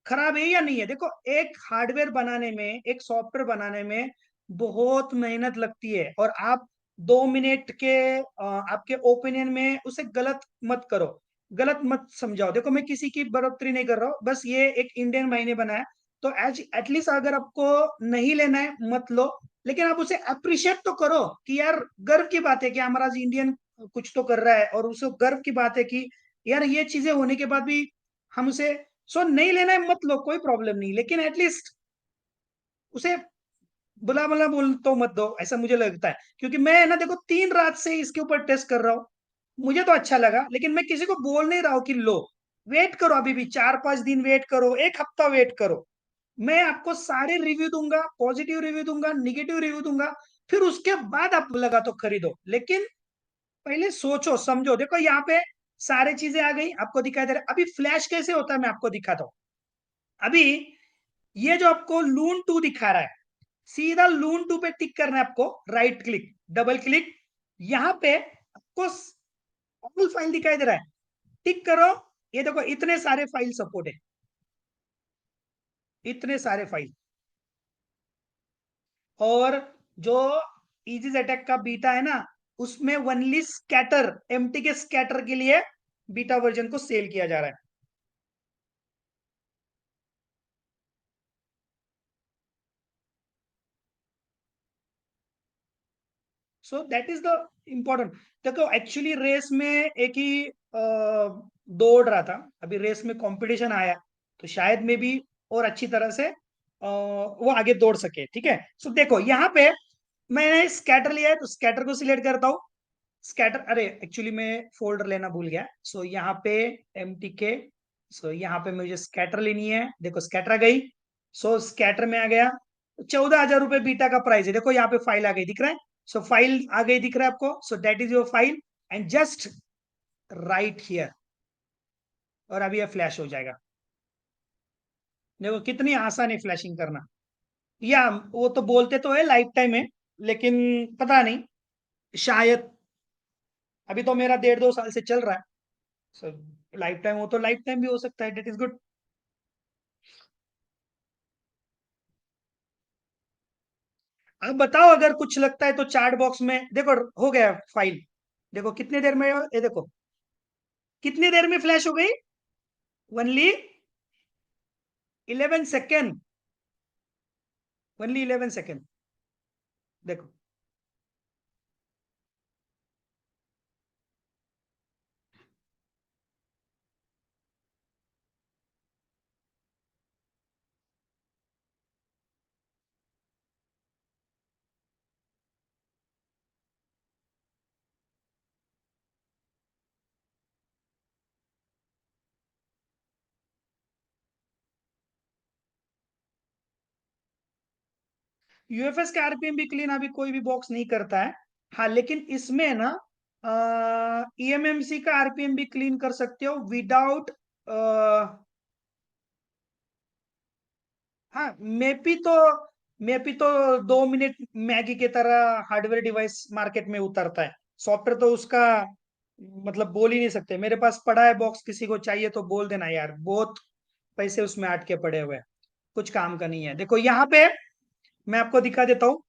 खराब है या नहीं है। देखो एक हार्डवेयर बनाने में, एक सॉफ्टवेयर बनाने में बहुत मेहनत लगती है, और आप 2 मिनट के आपके ओपिनियन में उसे गलत मत करो, गलत मत समझाओ। देखो मैं किसी की बढ़ोतरी नहीं कर रहा हूँ, बस ये एक इंडियन भाई ने बनाया, तो एज एटलीस्ट अगर आपको नहीं लेना है मत लो, लेकिन आप उसे अप्रिशिएट तो करो कि यार गर्व की बात है कि हमारा इंडियन कुछ तो कर रहा है, और उसे गर्व की बात है कि यार ये चीजें होने के बाद भी हम उसे, सो नहीं लेना है मत लो, कोई प्रॉब्लम नहीं, लेकिन एटलीस्ट उसे बुला बुला बोल तो मत दो, ऐसा मुझे लगता है। क्योंकि मैं ना देखो 3 रात से इसके ऊपर टेस्ट कर रहा हूँ, मुझे तो अच्छा लगा, लेकिन मैं किसी को बोल नहीं रहा हूँ कि लो, वेट करो, अभी भी 4-5 दिन वेट करो, एक हफ्ता वेट करो। मैं आपको सारे रिव्यू दूंगा, पॉजिटिव रिव्यू दूंगा, निगेटिव रिव्यू दूंगा, फिर उसके बाद आप लगा तो खरीदो, लेकिन पहले सोचो समझो। देखो यहाँ पे सारी चीजें आ गई, आपको दिखाई दे रहा है। अभी फ्लैश कैसे होता है मैं आपको दिखाता हूँ। अभी ये जो आपको लून 2 दिखा रहा है, सीधा लून 2 पे टिक करना है आपको, राइट क्लिक, डबल क्लिक, यहां पे आपको ऑल फाइल दिखाई दे रहा है, टिक करो। ये देखो इतने सारे फाइल सपोर्ट है, इतने सारे फाइल। और जो इजी अटैक का बीटा है ना, उसमें ओनली स्कैटर, एमटी के स्कैटर के लिए बीटा वर्जन को सेल किया जा रहा है। So that is the important. देखो एक्चुअली रेस में एक ही दौड़ रहा था, अभी रेस में कंपटीशन आया, तो शायद में भी और अच्छी तरह से वो आगे दौड़ सके, ठीक है। सो देखो यहाँ पे मैंने स्कैटर लिया है, तो स्कैटर को सिलेक्ट करता हूँ। स्कैटर, अरे एक्चुअली मैं फोल्डर लेना भूल गया। सो यहाँ पे MTK, सो यहाँ पे मुझे स्कैटर लेनी है, देखो स्कैटर आ गई। सो स्कैटर में आ गया, 14,000 रुपए बीटा का प्राइस है। देखो यहाँ पे फाइल आ गई, दिख रहा है? सो फाइल आ गई, दिख रहा है आपको? So that is your file and just right here, और अभी ये फ्लैश हो जाएगा। देखो कितनी आसान है फ्लैशिंग करना। या वो तो बोलते तो है लाइफ टाइम है, लेकिन पता नहीं, शायद। अभी तो मेरा 1.5 2 साल से चल रहा है। सो लाइफ टाइम हो तो लाइफ टाइम भी हो सकता है, डेट इज गुड। अब बताओ, अगर कुछ लगता है तो चार्ट बॉक्स में देखो। हो गया फाइल। देखो कितनी देर में, ये देखो कितनी देर में फ्लैश हो गई। Only 11 second. Only 11 second. देखो। यूएफएस का आरपीएम भी क्लीन अभी कोई भी बॉक्स नहीं करता है। हाँ, लेकिन इसमें ना ईएमएमसी का आरपीएम भी क्लीन कर सकते हो विदाउट। हाँ, मेपी तो 2 मिनट मैगी की तरह हार्डवेयर डिवाइस मार्केट में उतरता है। सॉफ्टवेयर तो उसका मतलब बोल ही नहीं सकते। मेरे पास पड़ा है बॉक्स, किसी को चाहिए तो बोल देना यार, बहुत पैसे उसमें अटके पड़े हुए हैं, कुछ काम का नहीं है। देखो यहाँ पे मैं आपको दिखा देता हूँ।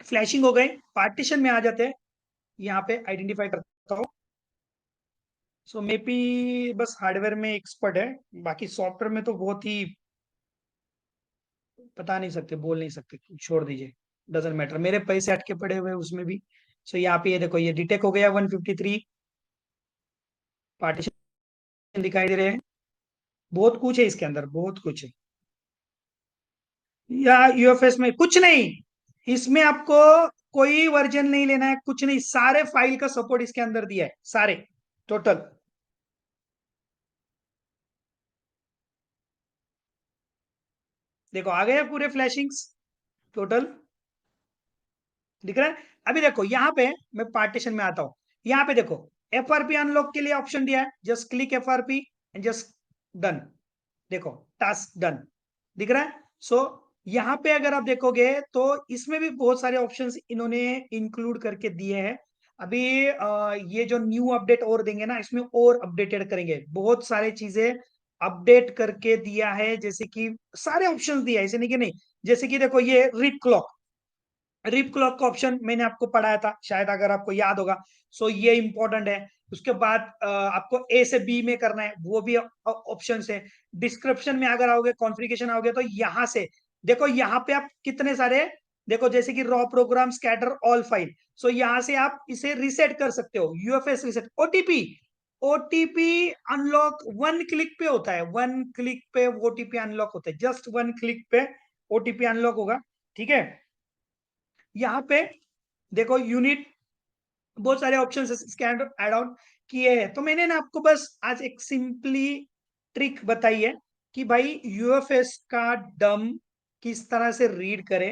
फ्लैशिंग हो गई, पार्टीशन में आ जाते हैं। यहाँ पे आइडेंटिफाई करता हूँ। सो मेपी बस हार्डवेयर में एक्सपर्ट है, बाकी सॉफ्टवेयर में तो बहुत ही बता नहीं सकते, बोल नहीं सकते, छोड़ दीजिए। डजेंट मैटर, मेरे पैसे अटके पड़े हुए हैं उसमें भी। सो यहाँ पे ये देखो, ये डिटेक्ट हो गया 153 पार्टीशन दिखाई दे रहे हैं। बहुत कुछ है इसके अंदर, बहुत कुछ है। या यूएफएस में कुछ नहीं, इसमें आपको कोई वर्जन नहीं लेना है, कुछ नहीं, सारे फाइल का सपोर्ट इसके अंदर दिया है, सारे टोटल। देखो आ गए पूरे फ्लैशिंग्स टोटल, दिख रहा है? अभी देखो यहाँ पे मैं पार्टीशन में आता हूँ। यहाँ पे देखो एफआरपी अनलॉक के लिए ऑप्शन दिया है, just click FRP and just done. देखो टास्क डन, दिख रहा है? सो यहाँ पे अगर आप देखोगे तो इसमें भी बहुत सारे ऑप्शंस इन्होंने इंक्लूड करके दिए हैं। अभी ये जो न्यू अपडेट और देंगे ना, इसमें और अपडेटेड करेंगे, बहुत सारे चीजें अपडेट करके दिया है। जैसे कि सारे ऑप्शंस दिया है, ऐसे नहीं कि नहीं। जैसे कि देखो ये रिप क्लॉक, रिप क्लॉक का ऑप्शन मैंने आपको पढ़ाया था शायद, अगर आपको याद होगा। सो ये इंपॉर्टेंट है। उसके बाद आपको ए से बी में करना है, वो भी ऑप्शन है। डिस्क्रिप्शन में अगर आओगे, कॉन्फ़िगरेशन आओगे, तो यहाँ से देखो, यहाँ पे आप कितने सारे देखो, जैसे कि raw program scatter all file. So यहाँ से आप इसे रिसेट कर सकते हो, UFS reset. OTP, OTP unlock 1 click पे होता है, 1 क्लिक पे ओटीपी अनलॉक होता है, जस्ट 1 क्लिक पे ओटीपी अनलॉक होगा। ठीक है? यहाँ पे देखो यूनिट, बहुत सारे ऑप्शन स्कैन एड ऑन किए हैं। तो मैंने ना आपको बस आज एक सिंपली ट्रिक बताई है कि भाई यूएफएस का डम किस तरह से रीड करे।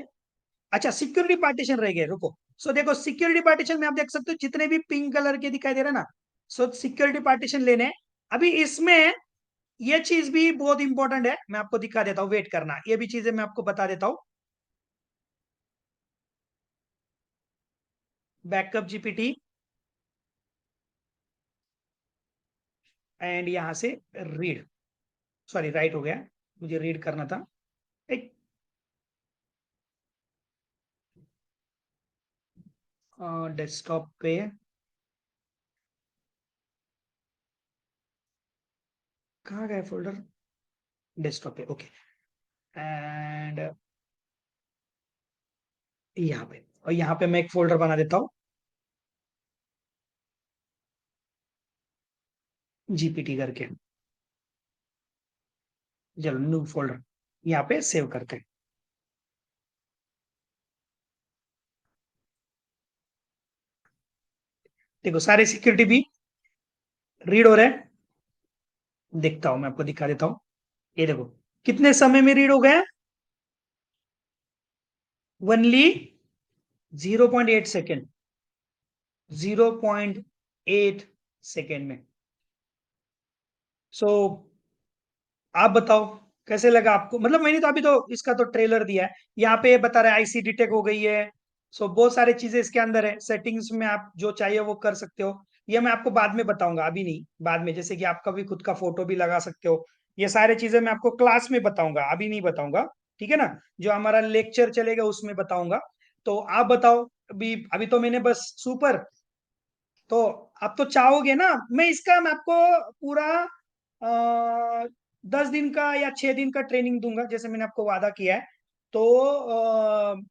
अच्छा, सिक्योरिटी पार्टीशन रह गए, रुको। सो देखो सिक्योरिटी पार्टीशन में आप देख सकते हो जितने भी पिंक कलर के दिखाई दे रहे हैं ना, सो सिक्योरिटी पार्टीशन लेने हैं। अभी इसमें ये चीज भी बहुत इंपॉर्टेंट है, मैं आपको दिखा देता हूँ, वेट करना, ये भी चीजें मैं आपको बता देता हूँ। बैकअप जीपीटी एंड यहां से रीड, सॉरी राइट हो गया, मुझे रीड करना था। एक डेस्कटॉप पे, कहाँ गया फोल्डर? डेस्कटॉप पे, ओके। एंड यहाँ पे, और यहाँ पे मैं एक फोल्डर बना देता हूँ, जीपीटी करके। चलो न्यू फोल्डर, यहाँ पे सेव करते हैं। देखो सारे सिक्योरिटी भी रीड हो रहे हैं, देखता हूँ, मैं आपको दिखा देता हूँ। ये देखो कितने समय में रीड हो गया। ओनली 0.8 सेकेंड, 0.8 सेकेंड में। सो आप बताओ कैसे लगा आपको? मतलब मैंने तो अभी तो इसका तो ट्रेलर दिया है, यहाँ पे बता रहा है आईसी डिटेक्ट हो गई है। सो बहुत सारी चीजें इसके अंदर है, सेटिंग्स में आप जो चाहिए वो कर सकते हो। ये मैं आपको बाद में बताऊंगा, अभी नहीं, बाद में। जैसे कि आपका भी खुद का फोटो भी लगा सकते हो। ये सारी चीजें मैं आपको क्लास में बताऊंगा, अभी नहीं बताऊंगा। ठीक है ना? जो हमारा लेक्चर चलेगा उसमें बताऊंगा। तो आप बताओ, अभी अभी तो मैंने बस सुपर, तो आप तो चाहोगे ना मैं आपको पूरा 10 दिन का या 6 दिन का ट्रेनिंग दूंगा, जैसे मैंने आपको वादा किया है। तो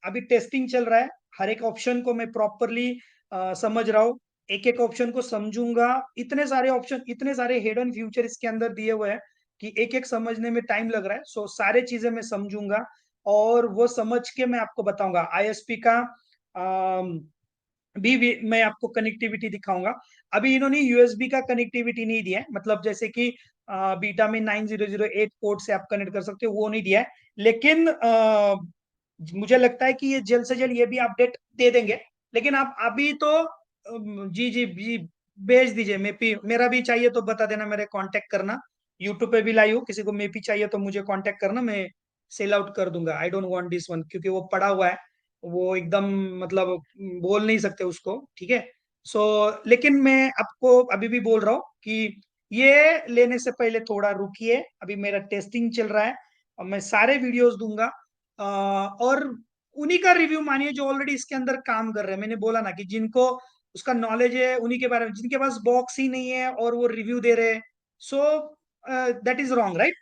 अभी टेस्टिंग चल रहा है, हर एक ऑप्शन को मैं प्रॉपरली समझ रहा हूँ, एक एक ऑप्शन को समझूंगा। इतने सारे ऑप्शन, इतने सारे हिडन फ्यूचर इसके अंदर दिए हुए हैं कि एक एक समझने में टाइम लग रहा है। सो सारे चीजें मैं समझूंगा, और वो समझ के मैं आपको बताऊंगा। आईएसपी का भी मैं आपको कनेक्टिविटी दिखाऊंगा। अभी इन्होंने यूएसबी का कनेक्टिविटी नहीं दिया है, मतलब जैसे कि बीटा में 9008 पोर्ट से आप कनेक्ट कर सकते हो, वो नहीं दिया है। लेकिन मुझे लगता है कि ये जल्द से जल्द ये भी अपडेट दे देंगे। लेकिन आप अभी तो जी जी जी, भेज दीजिए। मेपी मेरा भी चाहिए तो बता देना, मेरे कांटेक्ट करना। यूट्यूब पे भी लाई हूँ, किसी को मेपी चाहिए तो मुझे कांटेक्ट करना, मैं सेल आउट कर दूंगा। I don't want this one, क्योंकि वो पड़ा हुआ है, वो एकदम, मतलब बोल नहीं सकते उसको। ठीक है? सो लेकिन मैं आपको अभी भी बोल रहा हूँ कि ये लेने से पहले थोड़ा रुकिए, अभी मेरा टेस्टिंग चल रहा है, और मैं सारे वीडियोस दूंगा। और उन्हीं का रिव्यू मानिए जो ऑलरेडी इसके अंदर काम कर रहे हैं। मैंने बोला ना कि जिनको उसका नॉलेज है, उन्हीं के बारे में, जिनके पास बॉक्स ही नहीं है और वो रिव्यू दे रहे हैं, so that is wrong, right?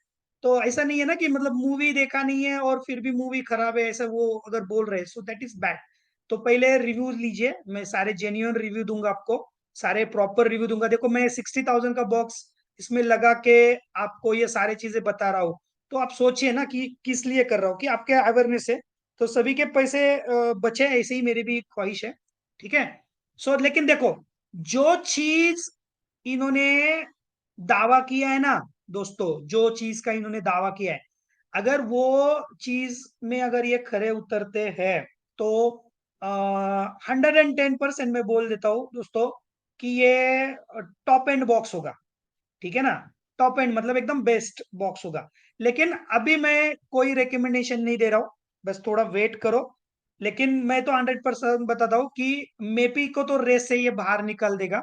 तो ऐसा नहीं है ना कि मतलब मूवी देखा नहीं है और फिर भी मूवी खराब है, ऐसा वो अगर बोल रहे हैं, सो दैट इज बैड। तो पहले रिव्यूज लीजिए, मैं सारे जेन्युइन रिव्यू दूंगा आपको, सारे प्रॉपर रिव्यू दूंगा। देखो, मैं 60,000 का बॉक्स इसमें लगा के आपको ये सारी चीजें बता रहा हूँ, तो आप सोचिए ना कि किस लिए कर रहा हूँ, कि आपके अवेयरनेस है। तो सभी के पैसे बचे, ऐसे ही मेरी भी ख्वाहिश है। ठीक है? सो लेकिन देखो, जो चीज इन्होंने दावा किया है ना दोस्तों, जो चीज का इन्होंने दावा किया है, अगर वो चीज में अगर ये खरे उतरते हैं, तो 110% मैं बोल देता हूँ दोस्तों कि ये टॉप एंड बॉक्स होगा। ठीक है ना? टॉप एंड मतलब एकदम बेस्ट बॉक्स होगा। लेकिन अभी मैं कोई रिकमेंडेशन नहीं दे रहा हूँ, बस थोड़ा वेट करो। लेकिन मैं तो 100% बताता हूँ कि मेपी को तो रेस से ये बाहर निकाल देगा।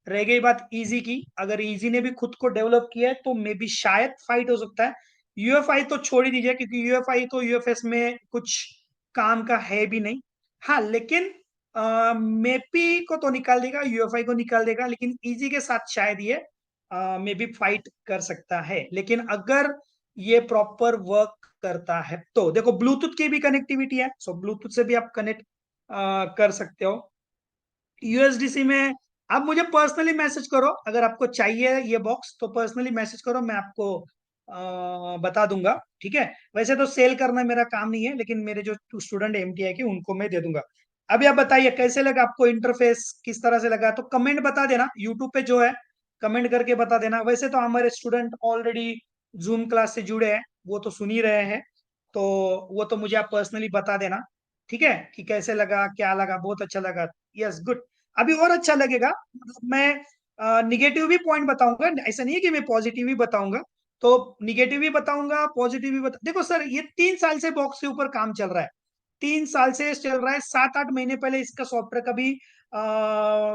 रह गई बात इजी की, अगर इजी ने भी खुद को डेवलप किया है तो मे बी शायद फाइट हो सकता है। यूएफआई तो छोड़ ही दीजिए, क्योंकि यूएफआई तो यूएफएस में कुछ काम का है भी नहीं। हाँ, लेकिन मेपी को तो निकाल देगा, यूएफआई को निकाल देगा, लेकिन इजी के साथ शायद ये में भी फाइट कर सकता है। लेकिन अगर ये प्रॉपर वर्क करता है तो देखो, ब्लूटूथ की भी कनेक्टिविटी है, सो ब्लूटूथ से भी आप कनेक्ट कर सकते हो। यूएसडीसी में आप मुझे पर्सनली मैसेज करो, अगर आपको चाहिए ये बॉक्स तो पर्सनली मैसेज करो, मैं आपको बता दूंगा। ठीक है? वैसे तो सेल करना मेरा काम नहीं है, लेकिन मेरे जो स्टूडेंट एमटीआई के, उनको मैं दे दूंगा। अभी आप बताइए कैसे लगा आपको, इंटरफेस किस तरह से लगा? तो कमेंट बता देना, यूट्यूब पे जो है कमेंट करके बता देना। वैसे तो हमारे स्टूडेंट ऑलरेडी जूम क्लास से जुड़े हैं, वो तो सुन ही रहे हैं, तो वो तो मुझे आप पर्सनली बता देना। ठीक है? कि कैसे लगा, क्या लगा, बहुत अच्छा लगा, यस गुड। अभी और अच्छा लगेगा, मतलब मैं निगेटिव भी पॉइंट बताऊंगा, ऐसा नहीं है कि मैं पॉजिटिव ही बताऊंगा। तो निगेटिव भी बताऊंगा, पॉजिटिव भी देखो सर, ये 3 साल से बॉक्स के ऊपर काम चल रहा है, 3 साल से चल रहा है। 7-8 महीने पहले इसका सॉफ्टवेयर का भी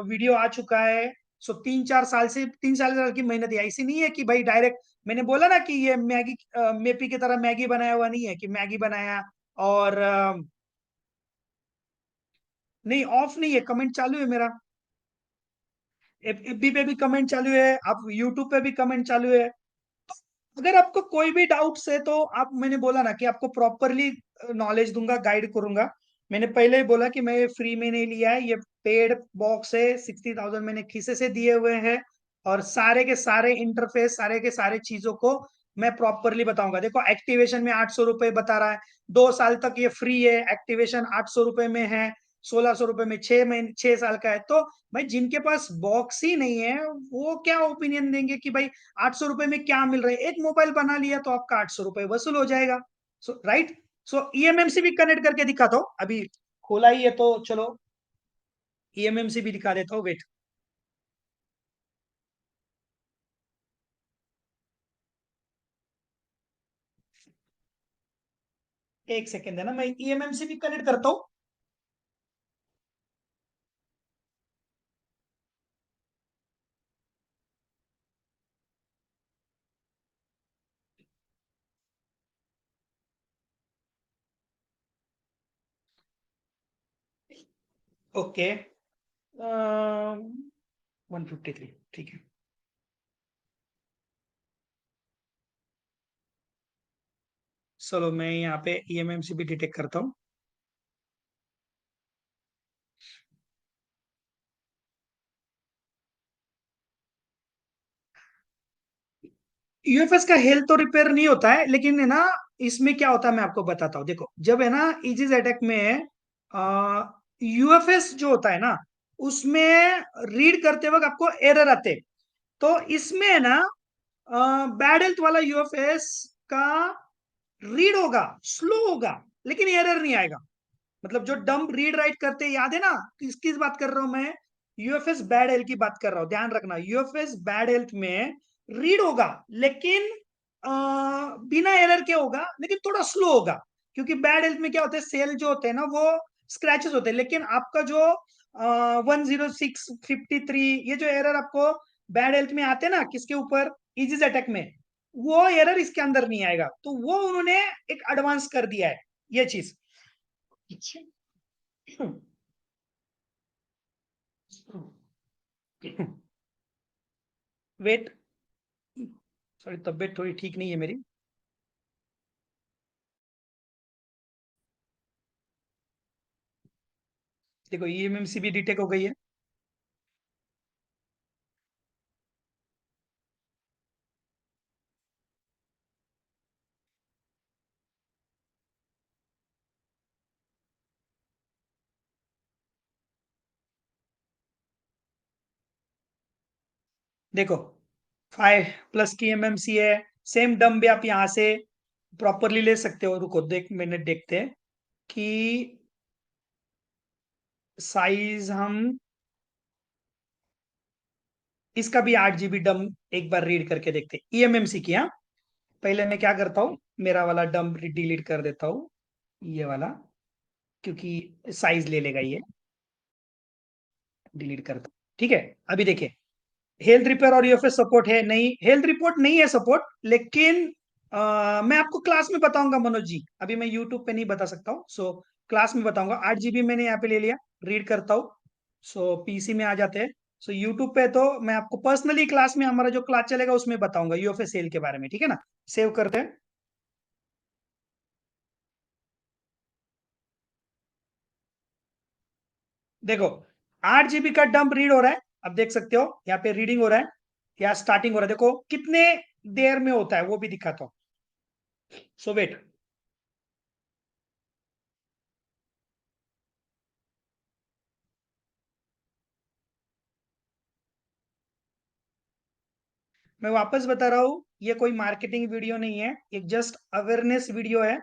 वीडियो आ चुका है। सो 3-4 साल से, 3 साल की मेहनत है, ऐसी नहीं है कि भाई डायरेक्ट। मैंने बोला ना कि ये मैगी, मेपी की तरह मैगी बनाया हुआ नहीं है, कि मैगी बनाया और नहीं, ऑफ नहीं है, कमेंट चालू है मेरा। एफबी पे भी कमेंट चालू है, आप यूट्यूब पे भी कमेंट चालू है। अगर आपको कोई भी डाउट्स है तो आप, मैंने बोला ना कि आपको प्रॉपरली नॉलेज दूंगा, गाइड करूंगा। मैंने पहले ही बोला कि मैं फ्री में नहीं लिया है, ये पेड बॉक्स है, 60,000 मैंने खीसे से दिए हुए हैं। और सारे के सारे इंटरफेस, सारे के सारे चीजों को मैं प्रॉपरली बताऊंगा। देखो, एक्टिवेशन में 800 रुपये बता रहा है, 2 साल तक ये फ्री है, एक्टिवेशन 800 रुपये में है, 1600 रुपये में 6 महीने, 6 साल का है। तो भाई जिनके पास बॉक्स ही नहीं है, वो क्या ओपिनियन देंगे कि भाई 800 रुपये में क्या मिल रहा है? एक मोबाइल बना लिया तो आपका 800 रुपये वसूल हो जाएगा। सो राइट? सो ईएमएमसी भी कनेक्ट करके दिखाता हूँ, अभी खोला ही है तो चलो ईएमएमसी भी दिखा देता हूँ, वेट। एक सेकेंड है ना, मैं ईएमएमसी भी कनेक्ट करता हूँ। ओके, 153, ठीक है। चलो मैं यहाँ पे ईएमएमसी भी डिटेक्ट करता हूँ। यूएफएस का हेल्थ तो रिपेयर नहीं होता है, लेकिन है ना, इसमें क्या होता है मैं आपको बताता हूँ। देखो, जब है ना इजिस अटैक में यूएफएस जो होता है ना, उसमें रीड करते वक्त आपको एरर आते हैं। तो इसमें है ना, बैड हेल्थ वाला यूएफएस का रीड होगा, स्लो होगा, लेकिन एरर नहीं आएगा। मतलब जो डंप रीड राइट करते हैं, याद है ना, किस किस बात कर रहा हूं मैं? यूएफएस बैड हेल्थ की बात कर रहा हूं, ध्यान रखना। यूएफएस बैड हेल्थ में रीड होगा, लेकिन बिना एरर के होगा, लेकिन थोड़ा स्लो होगा। क्योंकि बैड हेल्थ में क्या होता है, सेल जो होते हैं ना वो स्क्रैचेस होते हैं, लेकिन आपका जो 10653, ये जो एरर आपको बैड हेल्थ में आते हैं ना, किसके ऊपर? इजिस अटैक में। वो एरर इसके अंदर नहीं आएगा, तो वो उन्होंने एक एडवांस कर दिया है, ये चीज। वेट, सॉरी, तबीयत थोड़ी ठीक नहीं है मेरी। देखो ईएमएमसी भी डिटेक्ट हो गई है। देखो 5+ की एमएमसी है। सेम डम भी आप यहाँ से प्रॉपरली ले सकते हो। रुको, देख मिनट देखते हैं कि साइज हम इसका भी 8 GB डम एक बार रीड करके देखते हैं ईएमएमसी की। हाँ, पहले मैं क्या करता हूँ, मेरा वाला डम डिलीट कर देता हूँ, ये वाला, क्योंकि साइज ले लेगा ये। डिलीट करता हूँ, ठीक है। अभी देखिए, हेल्थ रिपेयर और यूएफएस सपोर्ट है नहीं, हेल्थ रिपोर्ट नहीं है सपोर्ट, लेकिन मैं आपको क्लास में बताऊंगा मनोज जी, अभी मैं यूट्यूब पे नहीं बता सकता हूँ। सो क्लास में बताऊंगा। 8 GB मैंने यहाँ पे ले लिया, रीड करता हूँ। सो पीसी में आ जाते हैं। सो यूट्यूब पे तो मैं आपको पर्सनली क्लास में, हमारा जो क्लास चलेगा उसमें बताऊंगा यूएफएस सेल के बारे में, ठीक है ना। सेव करते हैं। देखो 8 GB का डंप रीड हो रहा है, अब देख सकते हो यहाँ पे रीडिंग हो रहा है या स्टार्टिंग हो रहा है। देखो कितने देर में होता है वो भी दिखाता हूँ। सो वेट, मैं वापस बता रहा हूँ, ये कोई मार्केटिंग वीडियो नहीं है, एक जस्ट अवेयरनेस वीडियो है।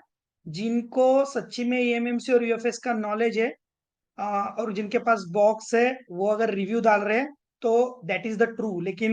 जिनको सच्ची में एएमएमसी और यूएफएस का नॉलेज है, और जिनके पास बॉक्स है, वो अगर रिव्यू डाल रहे हैं तो दैट इज द ट्रू। लेकिन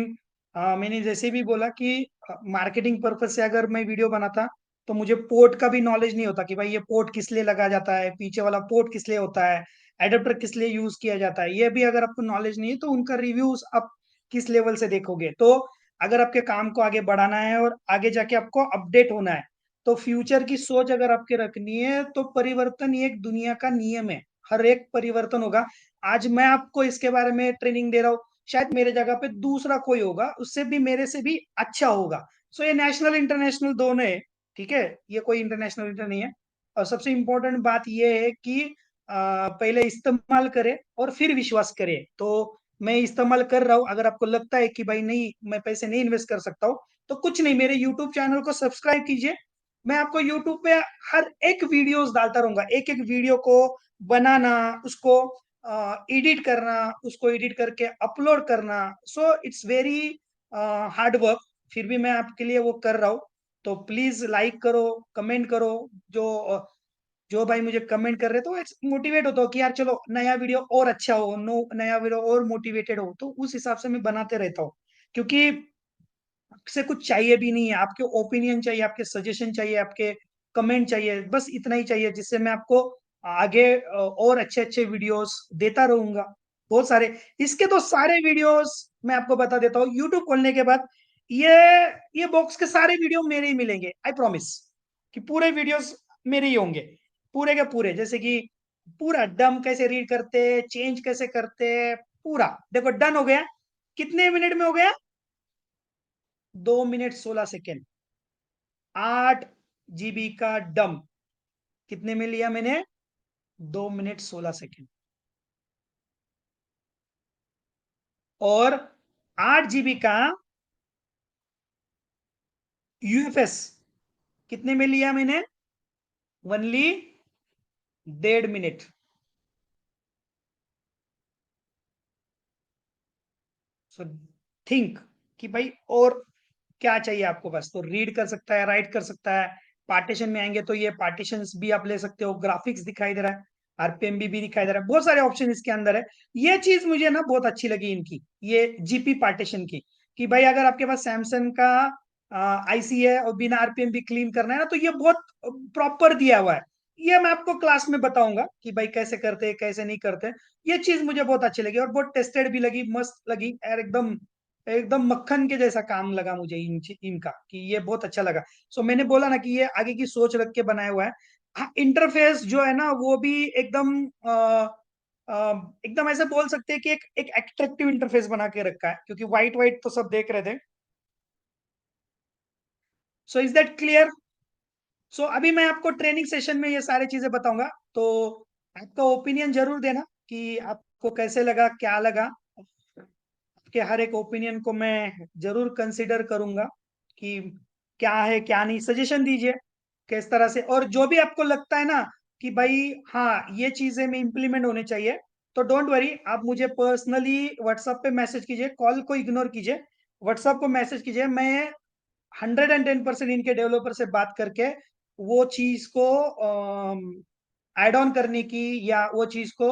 मैंने जैसे भी बोला कि मार्केटिंग पर्पज से अगर मैं वीडियो बनाता, तो मुझे पोर्ट का भी नॉलेज नहीं होता कि भाई ये पोर्ट किस लिए लगा जाता है, पीछे वाला पोर्ट किस लिए होता है, एडेप्टर किस लिए यूज किया जाता है। ये भी अगर आपको नॉलेज नहीं है तो उनका रिव्यूज आप किस लेवल से देखोगे। तो अगर आपके काम को आगे बढ़ाना है और आगे जाके आपको अपडेट होना है, तो फ्यूचर की सोच अगर आपके रखनी है, तो परिवर्तन ये एक दुनिया का नियम है। हर एक परिवर्तन होगा। आज मैं आपको इसके बारे में ट्रेनिंग दे रहा हूँ, शायद मेरे जगह पे दूसरा कोई होगा, उससे भी, मेरे से भी अच्छा होगा। सो ये नेशनल इंटरनेशनल दोनों है, ठीक है। ये कोई इंटरनेशनल इंटर नहीं है। और सबसे इंपॉर्टेंट बात ये है कि पहले इस्तेमाल करें और फिर विश्वास करें। तो मैं इस्तेमाल कर रहा हूँ, अगर आपको लगता है कि भाई नहीं, मैं पैसे नहीं इन्वेस्ट कर सकता हूँ, तो कुछ नहीं, मेरे यूट्यूब चैनल को सब्सक्राइब कीजिए। मैं आपको यूट्यूब पे हर एक वीडियोस डालता रहूंगा, एक एक वीडियो को बनाना, उसको एडिट करना, उसको एडिट करके अपलोड करना। So it's very hard work, फिर भी मैं आपके लिए वो कर रहा हूँ। तो प्लीज लाइक करो, कमेंट करो। जो जो भाई मुझे कमेंट कर रहे तो मोटिवेट होता हो कि यार चलो नया वीडियो और अच्छा हो, नो नया वीडियो और मोटिवेटेड हो, तो उस हिसाब से मैं बनाते रहता हूँ। क्योंकि आपसे कुछ चाहिए भी नहीं है, आपके ओपिनियन चाहिए, आपके सजेशन चाहिए, आपके कमेंट चाहिए, बस इतना ही चाहिए, जिससे मैं आपको आगे और अच्छे अच्छे वीडियोस देता रहूंगा, बहुत सारे। इसके तो सारे वीडियोस मैं आपको बता देता हूँ, यूट्यूब खोलने के बाद ये ये बॉक्स के सारे वीडियो मेरे ही मिलेंगे, आई प्रॉमिस, कि पूरे वीडियोस मेरे ही होंगे, पूरे के पूरे। जैसे कि पूरा डम कैसे रीड करते, चेंज कैसे करते, पूरा देखो डन हो गया। कितने मिनट में हो गया? 2 मिनट 16 सेकेंड। 8 GB का डम कितने में लिया मैंने? 2 मिनट 16 सेकेंड। और 8 GB का यूएफएस कितने में लिया मैंने? Only 1.5 minute. सो थिंक कि भाई और क्या चाहिए आपको, बस तो रीड कर सकता है, राइट कर सकता है। पार्टीशन में आएंगे तो ये पार्टीशंस भी आप ले सकते हो, ग्राफिक्स दिखाई दे रहा है, आरपीएम भी दिखाई दे रहा है, बहुत सारे ऑप्शन इसके अंदर है। ये चीज मुझे ना बहुत अच्छी लगी इनकी, ये जीपी पार्टीशन की, कि भाई अगर आपके पास सैमसंग का आईसी है और बिना आरपीएम भी क्लीन करना है ना, तो ये बहुत प्रॉपर दिया हुआ है। ये मैं आपको क्लास में बताऊंगा कि भाई कैसे करते हैं कैसे नहीं करते। ये चीज मुझे बहुत अच्छी लगी और बहुत टेस्टेड भी लगी, मस्त लगी यार, एकदम एकदम मक्खन के जैसा काम लगा मुझे इनका, कि ये बहुत अच्छा लगा। सो मैंने बोला ना कि ये आगे की सोच रख के बनाया हुआ है। हाँ, इंटरफेस जो है ना वो भी एकदम एकदम ऐसे बोल सकते हैं कि एक एक एट्रैक्टिव इंटरफेस बना के रखा है, क्योंकि व्हाइट व्हाइट तो सब देख रहे थे। So is that clear? So अभी मैं आपको ट्रेनिंग सेशन में ये सारी चीजें बताऊंगा, तो आपका ओपिनियन जरूर देना कि आपको कैसे लगा, क्या लगा। आपके हर एक ओपिनियन को मैं जरूर कंसिडर करूंगा कि क्या है क्या नहीं, सजेशन दीजिए किस तरह से। और जो भी आपको लगता है ना कि भाई हाँ ये चीजें में इम्प्लीमेंट होने चाहिए, तो डोंट वरी, आप मुझे पर्सनली व्हाट्सएप पे मैसेज कीजिए, कॉल को इग्नोर कीजिए, व्हाट्सएप को मैसेज कीजिए। मैं 110% इनके डेवलपर से बात करके वो चीज को ऐड ऑन करने की या वो चीज को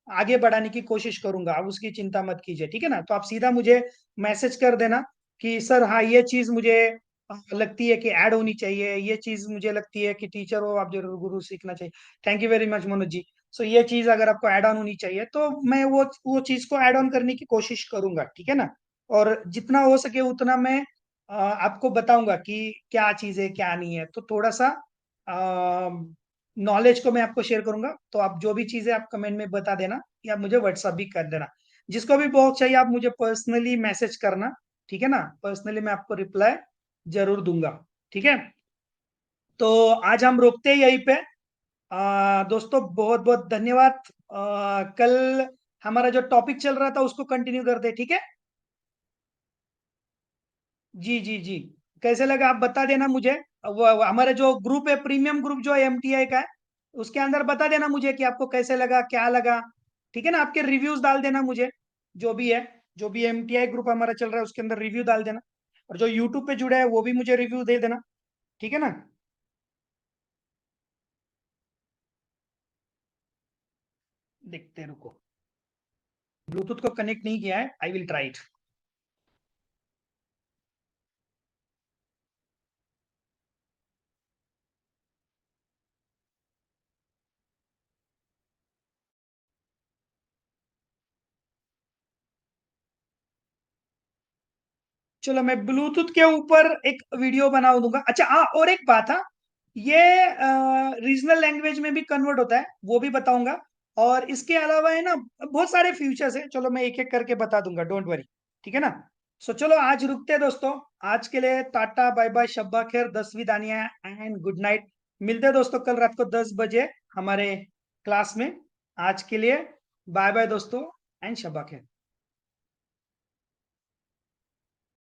आगे बढ़ाने की कोशिश करूंगा, आप उसकी चिंता मत कीजिए, ठीक है ना। तो आप सीधा मुझे मैसेज कर देना कि सर हाँ ये चीज मुझे लगती है कि ऐड होनी चाहिए, ये चीज मुझे लगती है कि टीचर हो आप जरूर गुरु सीखना चाहिए। Thank you very much Manoj ji. So ये चीज अगर आपको ऐड ऑन होनी चाहिए तो मैं वो चीज को ऐड ऑन करने की कोशिश करूंगा, ठीक है ना। और जितना हो सके उतना मैं आपको बताऊंगा कि क्या चीज है क्या नहीं है। तो थोड़ा सा नॉलेज को मैं आपको शेयर करूंगा, तो आप जो भी चीजें आप कमेंट में बता देना या मुझे व्हाट्सअप भी कर देना। जिसको भी बहुत चाहिए आप मुझे पर्सनली मैसेज करना, ठीक है ना। पर्सनली मैं आपको रिप्लाई जरूर दूंगा, ठीक है। तो आज हम रोकते हैं यहीं पे। दोस्तों बहुत बहुत धन्यवाद। कल हमारा जो टॉपिक चल रहा था उसको कंटिन्यू करते हैं, ठीक है। जी जी जी। कैसे लगा आप बता देना मुझे। हमारे जो ग्रुप है, प्रीमियम ग्रुप जो है एमटीआई का है, उसके अंदर बता देना मुझे कि आपको कैसे लगा, क्या लगा, ठीक है ना। आपके रिव्यूज डाल देना मुझे, जो भी है, जो भी एमटीआई ग्रुप हमारा चल रहा है उसके अंदर रिव्यू डाल देना। और जो यूट्यूब पे जुड़े हैं वो भी मुझे रिव्यू दे देना, ठीक है ना। देखते रुको, ब्लूटूथ को कनेक्ट नहीं किया है, आई विल ट्राई इट। चलो मैं ब्लूटूथ के ऊपर एक वीडियो बना दूंगा। अच्छा हाँ, और एक बात, हाँ, ये रीजनल लैंग्वेज में भी कन्वर्ट होता है, वो भी बताऊंगा। और इसके अलावा है ना बहुत सारे फ्यूचर्स है, चलो मैं एक एक करके बता दूंगा, डोंट वरी, ठीक है ना। सो चलो आज रुकते हैं दोस्तों, आज के लिए टाटा बाय बाय, शब्बा खैर, 10वीं दानिया एंड गुड नाइट। मिलते हैं दोस्तों कल रात को 10 बजे हमारे क्लास में। आज के लिए बाय बाय दोस्तों एंड शब्बा खैर।